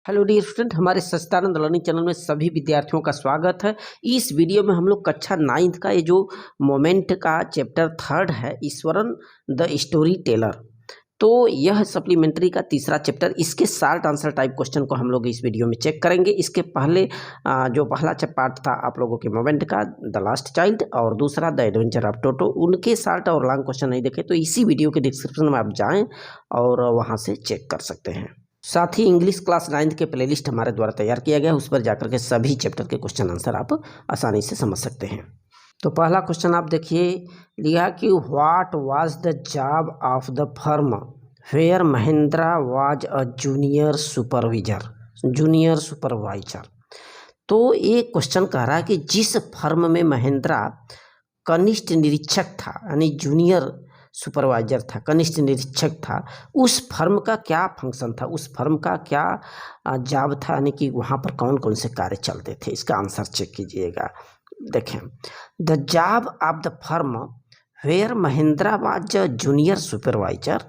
Hello dear student, हमारे सच्चिदानंद learning channel में सभी विद्यार्थियों का स्वागत है। इस वीडियो में हम लोग कक्षा 9th का ये जो मोमेंट का चैप्टर 3 है, ईश्वरन द स्टोरी टेलर, तो यह सप्लीमेंट्री का तीसरा चैप्टर, इसके शॉर्ट आंसर टाइप क्वेश्चन को हम लोग इस वीडियो में चेक करेंगे। इसके पहले जो पहला पार्ट था आप लोगों के मोमेंट का, द लास्ट चाइल्ड, और दूसरा द एडवेंचर ऑफ टोटो, उनके शॉर्ट और लॉन्ग क्वेश्चन नहीं देखे तो इसी वीडियो के डिस्क्रिप्शन में आप जाएँ और वहाँ से चेक कर सकते हैं। साथ ही इंग्लिश क्लास 9th के प्लेलिस्ट हमारे द्वारा तैयार किया गया है, उस पर जाकर के सभी चैप्टर के क्वेश्चन आंसर आप आसानी से समझ सकते हैं। तो पहला क्वेश्चन आप देखिए, लिखा कि what was the job of the firm where Mahendra was a junior supervisor. तो ये क्वेश्चन कह रहा है कि जिस फर्म में महेंद्रा कनिष्ठ निरीक्षक था, यानी जूनियर सुपरवाइजर था, कनिष्ठ निरीक्षक था, उस फर्म का क्या फंक्शन था, उस फर्म का क्या जॉब था, यानी कि वहाँ पर कौन कौन से कार्य चलते थे। इसका आंसर चेक कीजिएगा। देखें, the job of the firm where Mahendra was junior supervisor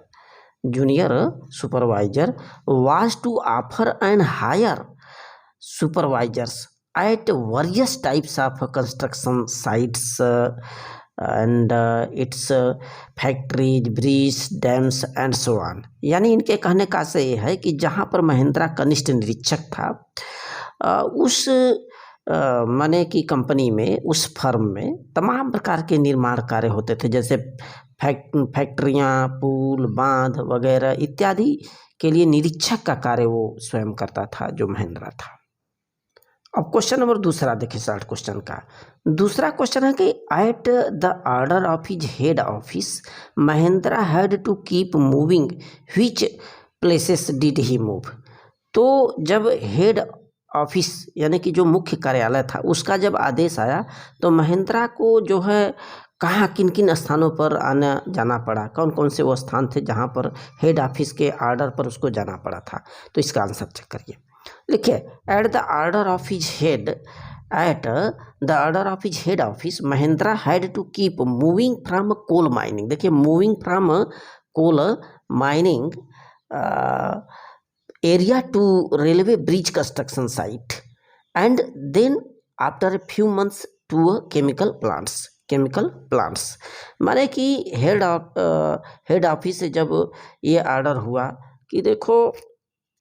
was to offer and hire supervisors at various types of construction sites and its factories, bridges, dams and so on। यानी इनके कहने का से ये है कि जहाँ पर महेंद्रा कनिष्ठ निरीक्षक था, उस माने की कंपनी में, उस फर्म में तमाम प्रकार के निर्माण कार्य होते थे, जैसे फैक्ट्रियाँ, पुल, बांध वगैरह इत्यादि के लिए निरीक्षक का कार्य वो स्वयं करता था, जो महेंद्रा था। अब क्वेश्चन नंबर दूसरा देखिए, शॉर्ट क्वेश्चन का दूसरा क्वेश्चन है कि at the order of his head office Mahendra had to keep moving, which places did he move. तो जब हेड ऑफिस यानी कि जो मुख्य कार्यालय था, उसका जब आदेश आया तो महेंद्रा को जो है कहाँ किन किन स्थानों पर आना जाना पड़ा, कौन कौन से वो स्थान थे जहाँ पर हेड ऑफिस के आर्डर पर उसको जाना पड़ा था। तो इसका आंसर चेक करिए। लिखिए, at the order of his head office Mahendra had to keep moving from coal mining. देखिए, moving from coal mining area to railway bridge construction site and then after a few months to chemical plants. माने कि head office से जब ये order हुआ कि देखो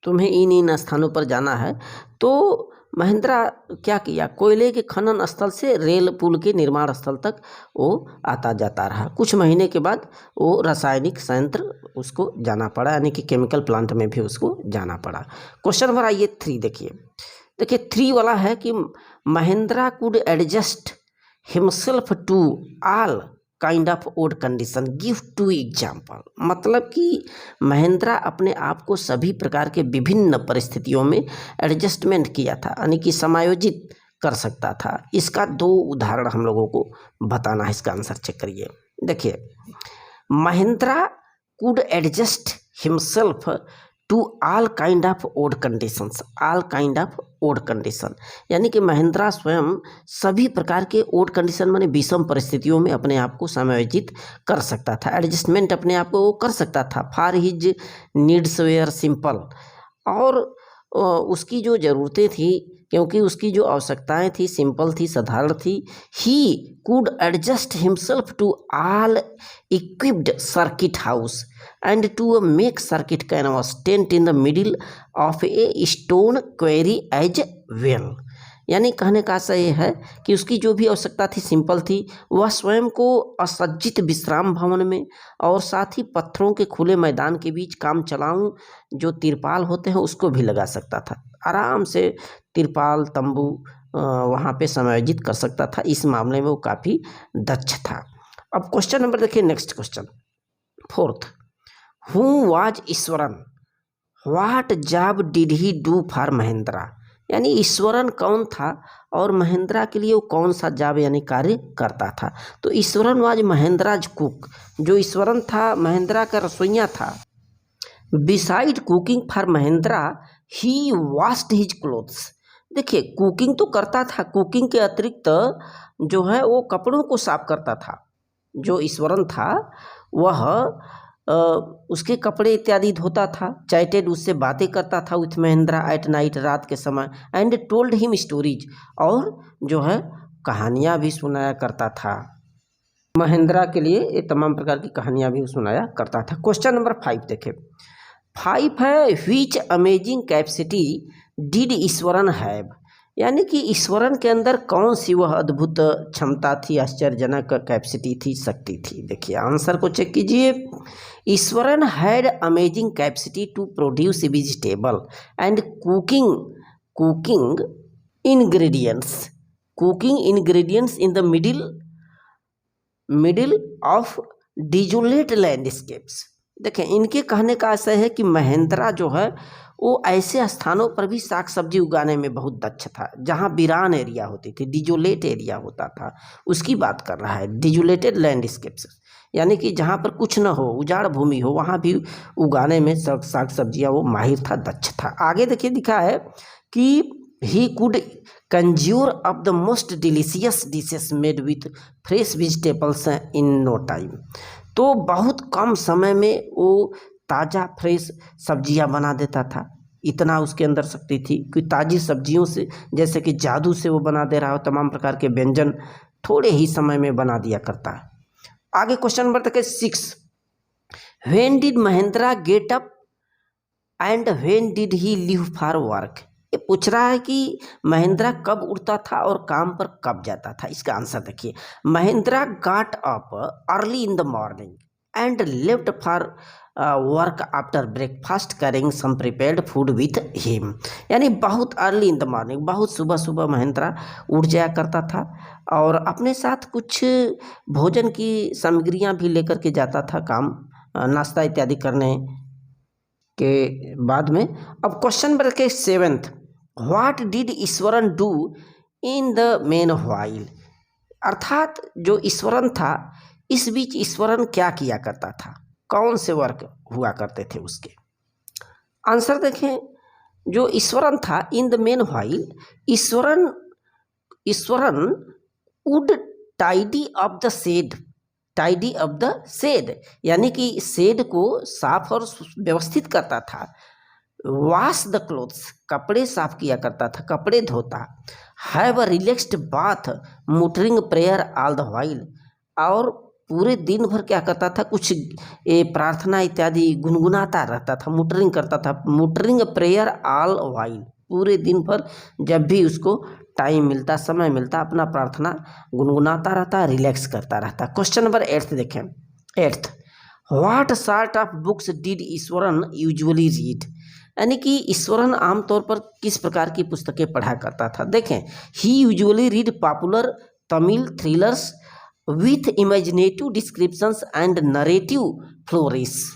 तुम्हें इन स्थानों पर जाना है, तो महेंद्रा क्या किया, कोयले के खनन स्थल से रेल पुल के निर्माण स्थल तक वो आता जाता रहा। कुछ महीने के बाद वो रासायनिक संयंत्र उसको जाना पड़ा, यानी कि केमिकल प्लांट में भी उसको जाना पड़ा। क्वेश्चन नंबर आइए 3 देखिए 3 वाला है कि Mahendra could adjust himself to all kind of odd condition, give 2 example. मतलब कि महेंद्रा अपने आप को सभी प्रकार के विभिन्न परिस्थितियों में एडजस्टमेंट किया था, यानी कि समायोजित कर सकता था। इसका 2 उदाहरण हम लोगों को बताना है। इसका आंसर चेक करिए। देखिए, Mahendra could adjust himself to all kind of odd condition, यानी कि महेंद्रा स्वयं सभी प्रकार के ओड कंडीशन माने विषम परिस्थितियों में अपने आप को समायोजित कर सकता था, एडजस्टमेंट अपने आप को वो कर सकता था। For his needs were simple, और उसकी जो ज़रूरतें थी, क्योंकि उसकी जो आवश्यकताएं थी सिंपल थी, साधारण थी। He could adjust himself to all equipped circuit house and to make circuit canvas tent in the middle of a stone quarry as well। यानी कहने का सही है कि उसकी जो भी आवश्यकता थी सिंपल थी। वह स्वयं को असज्जित विश्राम भवन में और साथ ही पत्थरों के खुले मैदान के बीच काम चलाऊं जो तिरपाल होते हैं उसको भी लगा सकता था। आराम से तिरपाल तंबू वहाँ पे समायोजित कर सकता था। इस मामले में वो काफ़ी दक्ष था। अब क्वेश्चन नंबर देखिए, next question 4th, Who was Eswaran? What job did he do for Mahindra? यानी ईश्वरन कौन था और महेंद्रा के लिए वो कौन सा जॉब यानी कार्य करता था। तो ईश्वरन वाज महेंद्राज कुक। जो ईश्वरन था महेंद्रा का रसोइया था। Beside cooking for Mahindra he washed his clothes. देखिए, कुकिंग तो करता था, कुकिंग के अतिरिक्त जो है वो कपड़ों को साफ करता था। जो ईश्वरन था वह उसके कपड़े इत्यादि धोता था, चैटेड उससे बातें करता था विथ महेंद्रा एट नाइट, रात के समय, एंड टोल्ड हिम स्टोरीज, और जो है कहानियाँ भी सुनाया करता था। महेंद्रा के लिए ये तमाम प्रकार की कहानियाँ भी सुनाया करता था। क्वेश्चन नंबर 5 देखें। 5 है which amazing capacity did Eswaran have, यानी कि ईश्वरन के अंदर कौन सी वह अद्भुत क्षमता थी, आश्चर्यजनक कैपेसिटी थी, शक्ति थी। देखिए आंसर को चेक कीजिए। Ishwaran had amazing capacity to produce vegetable and cooking ingredients in the middle of desolate landscapes. देखें इनके कहने का आशय है कि महेंद्रा जो है वो ऐसे स्थानों पर भी साग सब्जी उगाने में बहुत दक्ष था जहाँ वीरान एरिया होती थी, डिजोलेट एरिया होता था, उसकी बात कर रहा है, डिजोलेटेड लैंडस्केप्स, यानी कि जहाँ पर कुछ न हो, उजाड़ भूमि हो, वहाँ भी उगाने में साग सब्जियाँ वो माहिर था, दक्ष था। आगे देखिए दिखा है कि he could conjure up the most delicious dishes made with fresh vegetables in no time. तो बहुत कम समय में वो ताज़ा फ्रेश सब्जियां बना देता था, इतना उसके अंदर शक्ति थी कि ताज़ी सब्जियों से जैसे कि जादू से वो बना दे रहा हो, तमाम प्रकार के व्यंजन थोड़े ही समय में बना दिया करता है। आगे क्वेश्चन नंबर तक 6, when did Mahindra get up and when did he leave for work. ये पूछ रहा है कि महेंद्रा कब उठता था और काम पर कब जाता था। इसका आंसर देखिए। Mahendra got up early in the morning and left for work after breakfast carrying some prepared food with him, यानी बहुत अर्ली इन द मॉर्निंग, बहुत सुबह सुबह महेंद्रा उठ जाया करता था और अपने साथ कुछ भोजन की सामग्रियां भी लेकर के जाता था काम, नाश्ता इत्यादि करने के बाद में। अब question number 7, what did Eswaran do in the main while, अर्थात जो ईश्वरन था इस बीच ईश्वरन क्या किया करता था, कौन से वर्क हुआ करते थे उसके। आंसर देखें। जो ईश्वरन था in the meanwhile, Iswaran would tidy up the shed, यानी कि शेड को साफ और व्यवस्थित करता था। वॉश द क्लोथ्स, कपड़े साफ किया करता था, कपड़े धोता। Have a relaxed bath muttering prayer all the while, और पूरे दिन भर क्या करता था, कुछ प्रार्थना इत्यादि गुनगुनाता रहता था, मुटरिंग करता था। मुटरिंग प्रेयर ऑल व्हाइल, पूरे दिन भर जब भी उसको टाइम मिलता, समय मिलता, अपना प्रार्थना गुनगुनाता रहता, रिलैक्स करता रहता। क्वेश्चन नंबर 8 देखें। 8, what sort of books did Eswaran usually read, यानी कि ईश्वरन आमतौर पर किस प्रकार की पुस्तकें पढ़ा करता था। देखें, he usually read popular Tamil thrillers with imaginative descriptions and narrative flourish,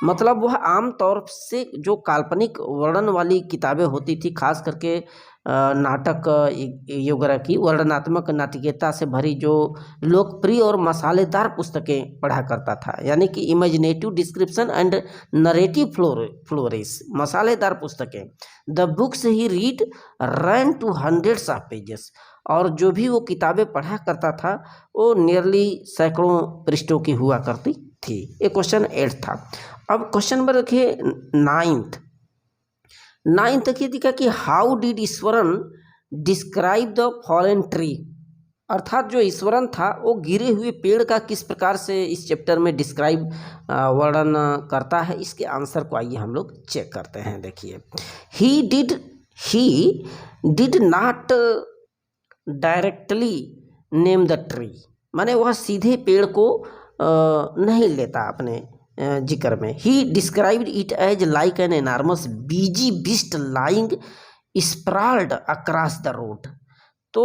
मतलब वह आम तौर से जो काल्पनिक वर्णन वाली किताबें होती थी, खास करके नाटक वगैरह की वर्णनात्मक नाटकीयता से भरी जो लोकप्रिय और मसालेदार पुस्तकें पढ़ा करता था, यानी कि imaginative description and narrative flourish, मसालेदार पुस्तकें। The books he read ran to hundreds of pages, और जो भी वो किताबें पढ़ा करता था वो नियरली सैकड़ों पृष्ठों की हुआ करती थी। ये क्वेश्चन 8 था। अब क्वेश्चन नंबर देखिए 9 तक ये दिखा कि how did Eswaran describe the fallen tree, अर्थात जो ईश्वरन था वो गिरे हुए पेड़ का किस प्रकार से इस चैप्टर में डिस्क्राइब वर्णन करता है। इसके आंसर को आइए हम लोग चेक करते हैं। देखिए, he did not directly name the tree, माने वह सीधे पेड़ को नहीं लेता अपने जिक्र में। He described it as like an enormous bulgy beast lying sprawled across the road, तो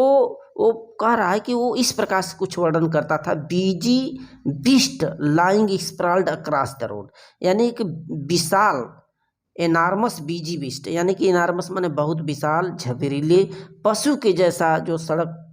वो कह रहा है कि वो इस प्रकार से कुछ वर्णन करता था, bulgy beast lying sprawled across the road, यानी कि विशाल, एनार्मस बीजी बिस्ट, यानी कि एनार्मस माने बहुत विशाल, झबरीले पशु के जैसा जो सड़क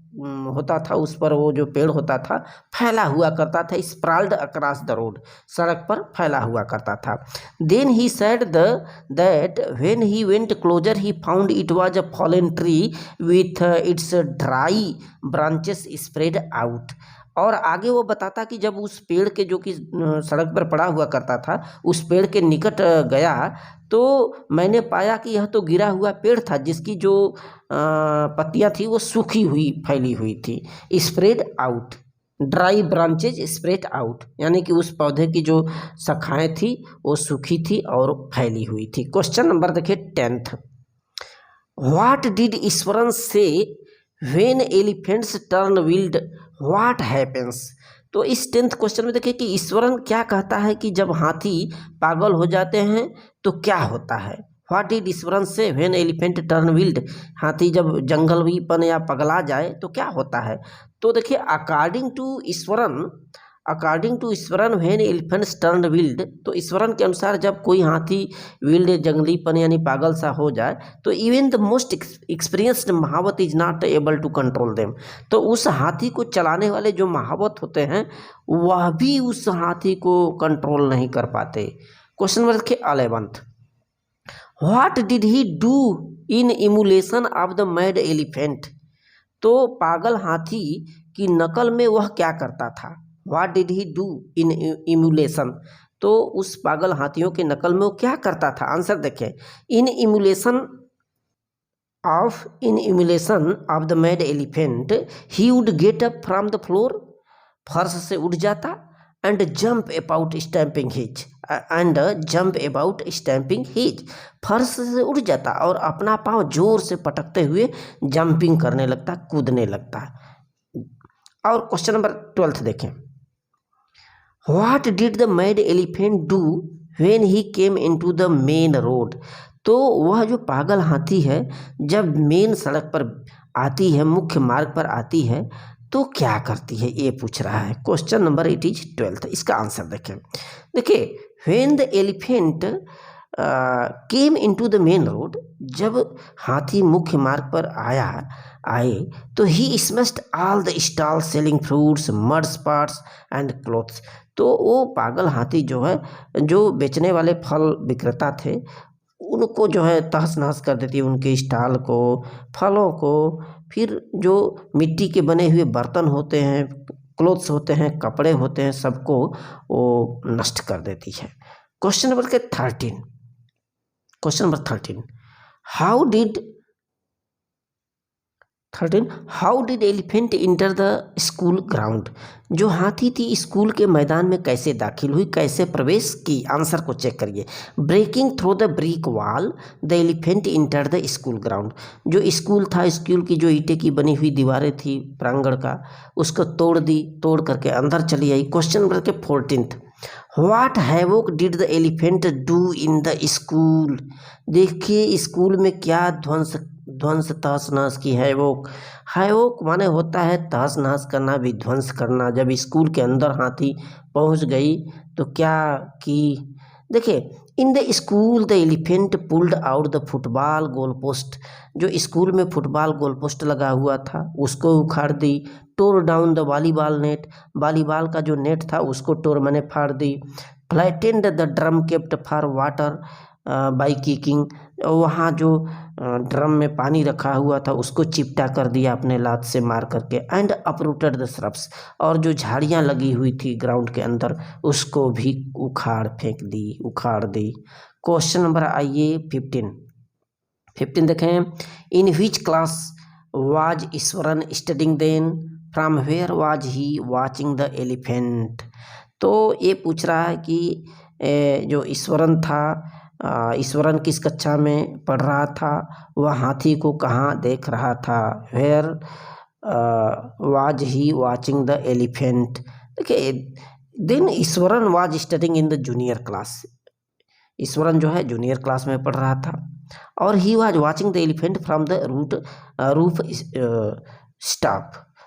होता था उस पर वो जो पेड़ होता था फैला हुआ करता था, स्प्राल्ड अक्रॉस द रोड, सड़क पर फैला हुआ करता था। Then he said that when he went closer he found it was a fallen tree with its dry branches spread out, और आगे वो बताता कि जब उस पेड़ के जो कि सड़क पर पड़ा हुआ करता था, उस पेड़ के निकट गया तो मैंने पाया कि यह तो गिरा हुआ पेड़ था जिसकी जो पत्तियां थी वो सूखी हुई फैली हुई थी। Spread out, dry branches spread out, यानी कि उस पौधे की जो शाखाएं थी वो सूखी थी और फैली हुई थी। क्वेश्चन नंबर देखिए 10th, what did Iswaran say when elephants turn wild what happens. तो इस 10th क्वेश्चन में देखिए कि ईश्वरन क्या कहता है कि जब हाथी पागल हो जाते हैं तो क्या होता है। What did Iswaran say when elephant turn wild, हाथी जब जंगलीपन या पगला जाए तो क्या होता है। तो देखिए according to Iswaran when elephants turn wild, तो ईश्वरन के अनुसार जब कोई हाथी विल्ड जंगलीपन यानी पागल सा हो जाए तो even the most experienced mahout is not able to control them, तो उस हाथी को चलाने वाले जो महावत होते हैं वह भी उस हाथी को कंट्रोल नहीं कर पाते। क्वेश्चन नंबर देखिए 11th, what did he do in emulation of the mad elephant. तो पागल हाथी की नकल में वह क्या करता था। What did he do in emulation, तो उस पागल हाथियों के नकल में वो क्या करता था। आंसर देखें, in emulation of the mad elephant he would get up from the floor, फर्श से उठ जाता, and jump about stamping his, फर्श से उठ जाता और अपना पाँव जोर से पटकते हुए जंपिंग करने लगता, कूदने लगता। और क्वेश्चन नंबर 12 देखें, what did the mad elephant do when he came into the main road. तो वह जो पागल हाथी है जब मेन सड़क पर आती है, मुख्य मार्ग पर आती है तो क्या करती है, ये पूछ रहा है। क्वेश्चन नंबर 12, इसका आंसर देखें। देखिए, when the elephant came into the main road, जब हाथी मुख्य मार्ग पर आए तो he smashed all the stall selling fruits, mud pots and clothes. तो वो पागल हाथी जो है, जो बेचने वाले फल विक्रेता थे उनको जो है तहस नहस कर देती है, उनके स्टॉल को, फलों को, फिर जो मिट्टी के बने हुए बर्तन होते हैं, क्लोथ्स होते हैं, कपड़े होते हैं, सबको वो नष्ट कर देती है। Question number 13, how did elephant enter the school ground. जो हाथी थी स्कूल के मैदान में कैसे दाखिल हुई, कैसे प्रवेश की। आंसर को चेक करिए। Breaking through the brick wall the elephant enter the school ground. जो स्कूल था, स्कूल की जो ईंटे की बनी हुई दीवारें थी प्रांगण का, उसको तोड़ करके अंदर चली आई। Question number 14, what havoc did the elephant do in the school. देखिए स्कूल में क्या ध्वंस तहस नहस की। हैवोक माने होता है तहस नहस करना, विध्वंस करना। जब स्कूल के अंदर हाथी पहुंच गई तो क्या की। देखिए, in the school the elephant pulled out the football goal post. जो स्कूल में फुटबॉल गोल पोस्ट लगा हुआ था उसको उखाड़ दी। Tore down the volleyball net, volleyball का जो नेट था उसको मैंने फाड़ दी। Flattened the drum kept for water by kicking. वहाँ जो ड्रम में पानी रखा हुआ था उसको चिपटा कर दिया अपने लात से मार करके। एंड अपरूटेड द श्रब्स, और जो झाड़ियाँ लगी हुई थी ग्राउंड के अंदर उसको भी उखाड़ दी। क्वेश्चन नंबर आइए 15 देखें। In which class was Ishwaran studying then, from where was he watching the elephant. तो ये पूछ रहा है कि जो ईश्वरन था, ईश्वरन किस कक्षा में पढ़ रहा था, वह हाथी को कहाँ देख रहा था। Where was he watching the elephant. देखिए, then Ishwaran was studying in the junior class. Ishwaran जो है जूनियर क्लास में पढ़ रहा था। और he was watching the elephant from the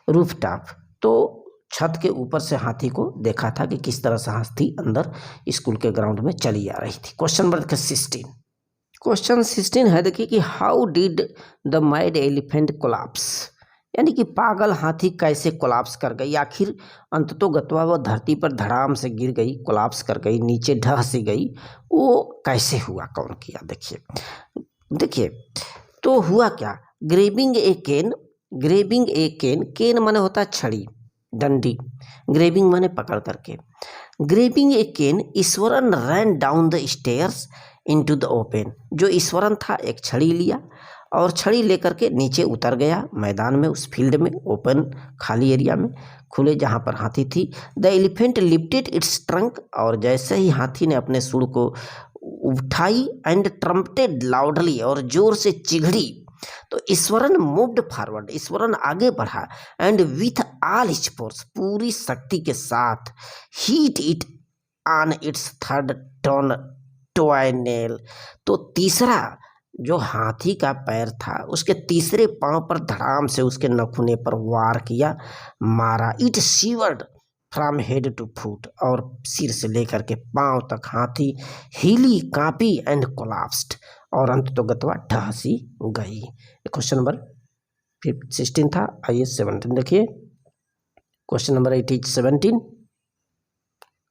roof top. तो छत के ऊपर से हाथी को देखा था कि किस तरह से हाथी अंदर स्कूल के ग्राउंड में चली आ रही थी। क्वेश्चन नंबर 16 है, देखिए कि how did the mad elephant collapse. यानी कि पागल हाथी कैसे कोलैप्स कर गई, आखिर अंततोगत्वा वह धरती पर धड़ाम से गिर गई, कोलैप्स कर गई, नीचे ढह सी गई। वो कैसे हुआ, कौन किया। देखिए तो हुआ क्या। ग्रेबिंग ए केन, केन माने होता है छड़ी, डंडी, ग्रेबिंग माने पकड़ करके। Grabbing a cane, Iswaran ran down the stairs into the open. जो ईश्वरन था एक छड़ी लिया और छड़ी लेकर के नीचे उतर गया मैदान में, उस फील्ड में, ओपन खाली एरिया में, खुले जहाँ पर हाथी थी। The elephant lifted it's trunk, और जैसे ही हाथी ने अपने सूंड को उठाई, एंड ट्रम्पटेड लाउडली, और जोर से चिघड़ी, तो ईश्वरन मूव्ड फॉरवर्ड, ईश्वरन आगे बढ़ा, and with all his force, पूरी शक्ति के साथ, hit it on its third toenail, तो तीसरा जो हाथी का पैर था उसके तीसरे पांव पर धड़ाम से उसके नखूने पर वार किया, मारा। It severed from head to foot, और सिर से लेकर के पांव तक हाथी हिली, कांपी, एंड कोलैप्स्ड, और अंत तो गतवा ढहसी गई। क्वेश्चन नंबर 16 था, आइए 17 देखिए। क्वेश्चन नंबर 17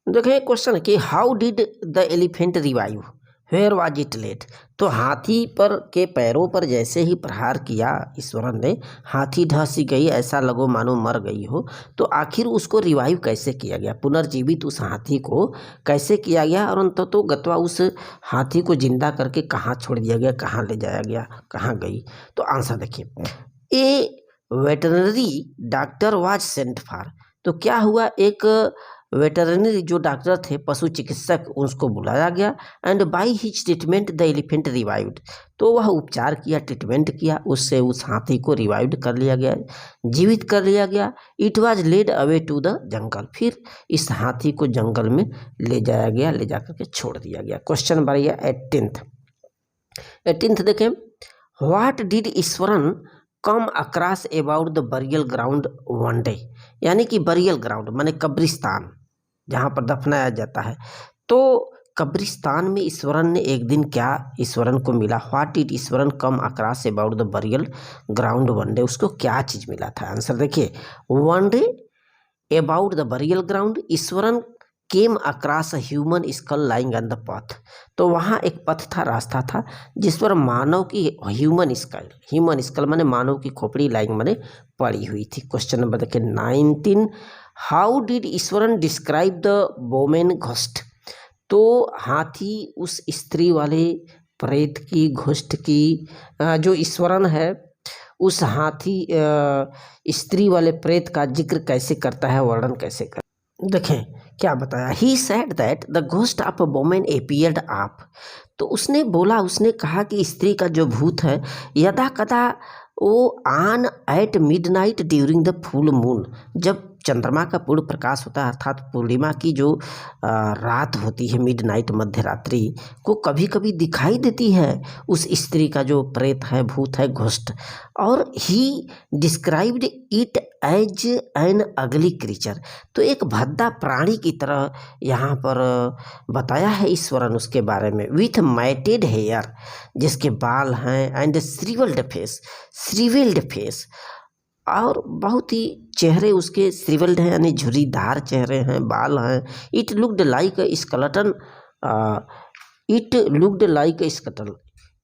देखिए क्वेश्चन कि how did the elephant revive, where was it let. तो हाथी पर के पैरों पर जैसे ही प्रहार किया ईश्वरन ने, हाथी ढहसी गई, ऐसा लगो मानो मर गई हो। तो आखिर उसको रिवाइव कैसे किया गया, पुनर्जीवित उस हाथी को कैसे किया गया, और अंत तो गत्वा उस हाथी को जिंदा करके कहाँ छोड़ दिया गया, कहाँ ले जाया गया, कहाँ गई। तो आंसर देखिए, a veterinary doctor was sent for. तो क्या हुआ, एक वेटरनरी जो डॉक्टर थे, पशु चिकित्सक, उसको बुलाया गया, and by his treatment the elephant revived. तो वह उपचार किया, ट्रीटमेंट किया, उससे उस हाथी को रिवाइव्ड कर लिया गया, जीवित कर लिया गया। It was led away to the jungle, फिर इस हाथी को जंगल में ले जाया गया, ले जा करके छोड़ दिया गया। क्वेश्चन नंबर 18 देखें, what did Eswaran come across about the burial ground one day. यानी कि बरियल ग्राउंड माने कब्रिस्तान, जहाँ पर दफनाया जाता है। तो कब्रिस्तान में ईश्वरन ने एक दिन क्या ईश्वरन को मिला, what did Eswaran come across about the burial ground one day, उसको क्या चीज़ मिला था। आंसर देखिए, one day about the burial ground Eswaran came across a human school lying on the path. तो वहाँ एक पथ था, रास्ता था, जिस पर मानव की ह्यूमन स्कल माने मानव की खोपड़ी लाइंग माने पड़ी हुई थी। क्वेश्चन नंबर देखिए 19, how did Eswaran describe the women ghost. तो हाथी उस स्त्री वाले प्रेत की, घोस्ट की, जो ईश्वरन है उस हाथी स्त्री वाले प्रेत का जिक्र कैसे करता है, वर्णन कैसे करता। देखें क्या बताया, ही said that the ghost of a woman appeared up. तो उसने बोला, उसने कहा कि स्त्री का जो भूत है यदा कदा वो on at midnight during the full moon, जब चंद्रमा का पूर्ण प्रकाश होता है, अर्थात पूर्णिमा की जो रात होती है, मिडनाइट मध्य रात्रि को कभी कभी दिखाई देती है उस स्त्री का जो प्रेत है, भूत है, घोस्ट। और he described it as an ugly creature. तो एक भद्दा प्राणी की तरह यहाँ पर बताया है ईश्वरन उसके बारे में, विथ मैटेड हेयर, जिसके बाल हैं, एंड श्रिवेल्ड फेस, और बहुत ही चेहरे उसके श्रिवेल्ड हैं, यानी झुर्रीदार चेहरे हैं, बाल हैं। इट लुक्ड लाइक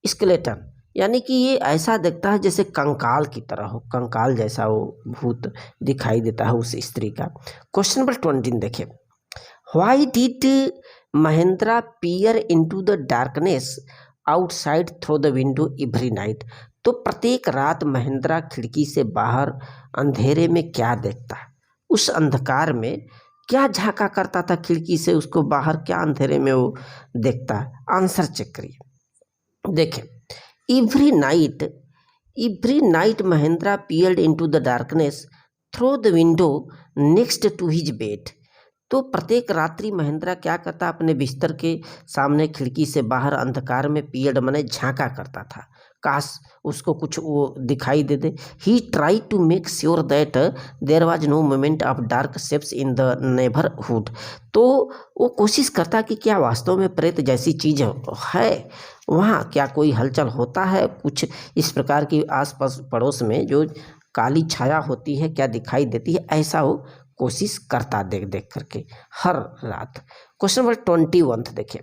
स्केलेटन, यानी कि ये ऐसा दिखता है जैसे कंकाल की तरह हो, कंकाल जैसा वो भूत दिखाई देता है उस स्त्री का। क्वेश्चन नंबर 20 देखिए, why did Mahindra peer into the darkness outside through the window every night. तो प्रत्येक रात महेंद्रा खिड़की से बाहर अंधेरे में क्या देखता, उस अंधकार में क्या झांका करता था खिड़की से, उसको बाहर क्या अंधेरे में वो देखता। आंसर चेक करिए, देखें, every night Mahendra peered into the darkness through the window next to his bed. तो प्रत्येक रात्रि महेंद्रा क्या करता, अपने बिस्तर के सामने खिड़की से बाहर अंधकार में पीयर्ड माने झांका करता था, काश उसको कुछ वो दिखाई दे दे। He try to make sure that there was no movement of dark shapes in the neighbourhood. तो वो कोशिश करता कि क्या वास्तव में प्रेत जैसी चीज़ है वहाँ, क्या कोई हलचल होता है, कुछ इस प्रकार की आसपास पड़ोस में जो काली छाया होती है, क्या दिखाई देती है, ऐसा वो कोशिश करता देख देख करके हर रात। क्वेश्चन नंबर 21 देखिए,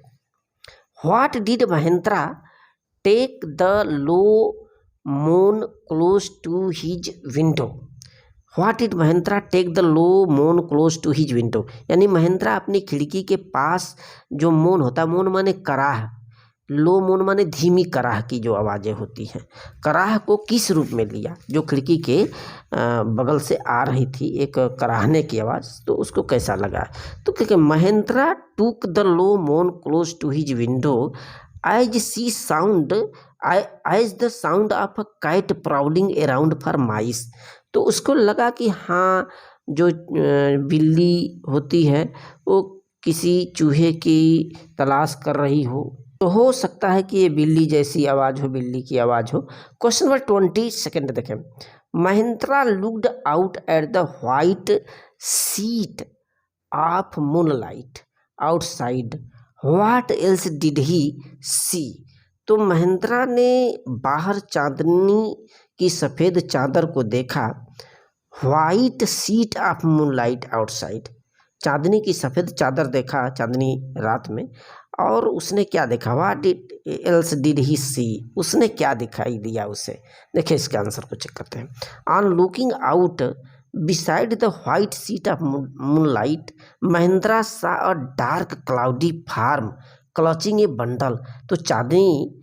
what did Mahendra take the low moon close to his window what did Mahendra take the low moan close to his window, यानी महेंद्रा अपनी खिड़की के पास जो मोन होता है, मोन माने कराह, लो मोन माने धीमी कराह की जो आवाज़ें होती हैं, कराह को किस रूप में लिया, जो खिड़की के बगल से आ रही थी एक कराहने की आवाज़, तो उसको कैसा लगा। तो क्योंकि महेंद्रा टूक the low moan close to his window as see sound as the sound of a kite prowling around for mice. तो उसको लगा कि हाँ, जो बिल्ली होती है वो किसी चूहे की तलाश कर रही हो, तो हो सकता है कि ये बिल्ली जैसी आवाज़ हो, बिल्ली की आवाज़ हो। क्वेश्चन नंबर 22 देखें। Mahendra looked out at the white sheet of moonlight outside, what else did he see. तो महेंद्रा ने बाहर चांदनी की सफ़ेद चादर को देखा, white sheet of moonlight outside, चांदनी की सफ़ेद चादर देखा चांदनी रात में, और उसने क्या देखा, व्हाट एल्स डिड ही सी, उसने क्या दिखाई दिया उसे। देखिए इसके आंसर को चेक करते हैं। On looking out beside the white sheet of moonlight Mahendra saw a dark cloudy form clutching a bundle. तो चांदनी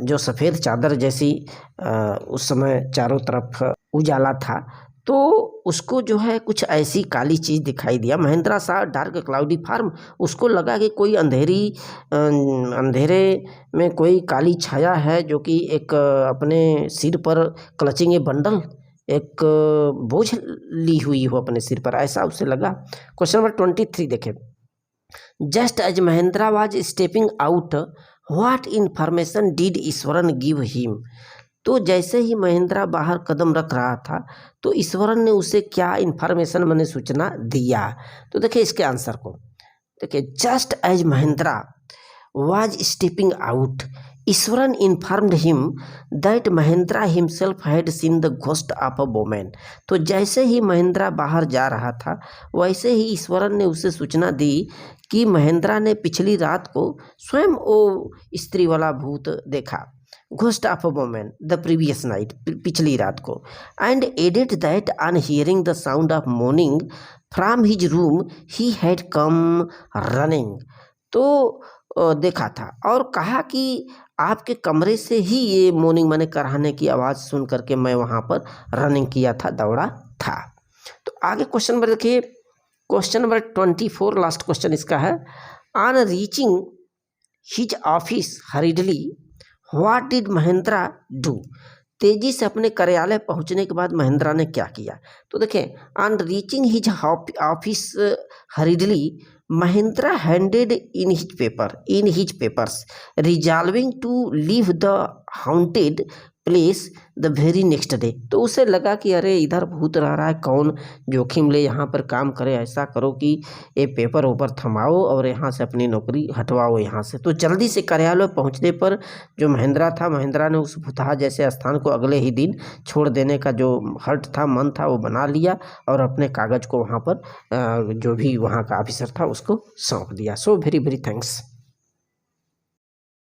जो सफ़ेद चादर जैसी उस समय चारों तरफ उजाला था, तो उसको जो है कुछ ऐसी काली चीज़ दिखाई दिया। महेंद्रा सा डार्क क्लाउडी फार्म, उसको लगा कि कोई अंधेरे में कोई काली छाया है जो कि एक अपने सिर पर क्लचिंग ए बंडल, एक बोझ ली हुई हो अपने सिर पर, ऐसा उसे लगा। क्वेश्चन नंबर 23 देखें। Just as Mahendra was stepping out what information did Iswaran give him. तो जैसे ही महेंद्रा बाहर कदम रख रहा था, तो ईश्वरन ने उसे क्या इन्फॉर्मेशन मैंने सूचना दिया। तो देखिए इसके आंसर को देखिए। Just as Mahendra was stepping out Iswaran informed him that Mahendra himself had seen the ghost of a woman. तो जैसे ही महेंद्रा बाहर जा रहा था, वैसे ही ईश्वरन ने उसे सूचना दी कि महेंद्रा ने पिछली रात को स्वयं वो स्त्री वाला भूत देखा, ghost of a woman the previous night, पिछली रात को। And added that on hearing the sound of moaning from his room he had come running. तो देखा था और कहा कि आपके कमरे से ही ये मॉर्निंग मैंने कराहने की आवाज़ सुन करके मैं वहाँ पर रनिंग किया था, दौड़ा था। तो आगे क्वेश्चन नंबर देखिए। क्वेश्चन नंबर 24, लास्ट क्वेश्चन इसका है। On reaching his office हरिडली what did Mahindra do. तेजी से अपने कार्यालय पहुंचने के बाद महेंद्रा ने क्या किया। तो देखें, on reaching his office hurriedly Mahendra handed in his papers resolving to leave the haunted place the very next day. तो उसे लगा कि अरे इधर भूत रह रहा है, कौन जोखिम ले यहाँ पर काम करे, ऐसा करो कि ये पेपर ऊपर थमाओ और यहाँ से अपनी नौकरी हटवाओ यहाँ से। तो जल्दी से कार्यालय पहुँचने पर जो महेंद्रा ने उस भूतहा जैसे स्थान को अगले ही दिन छोड़ देने का जो हर्ट था, मन था, वो बना लिया और अपने कागज़ को वहाँ पर जो भी वहाँ का ऑफिसर था उसको सौंप दिया। So very very thanks.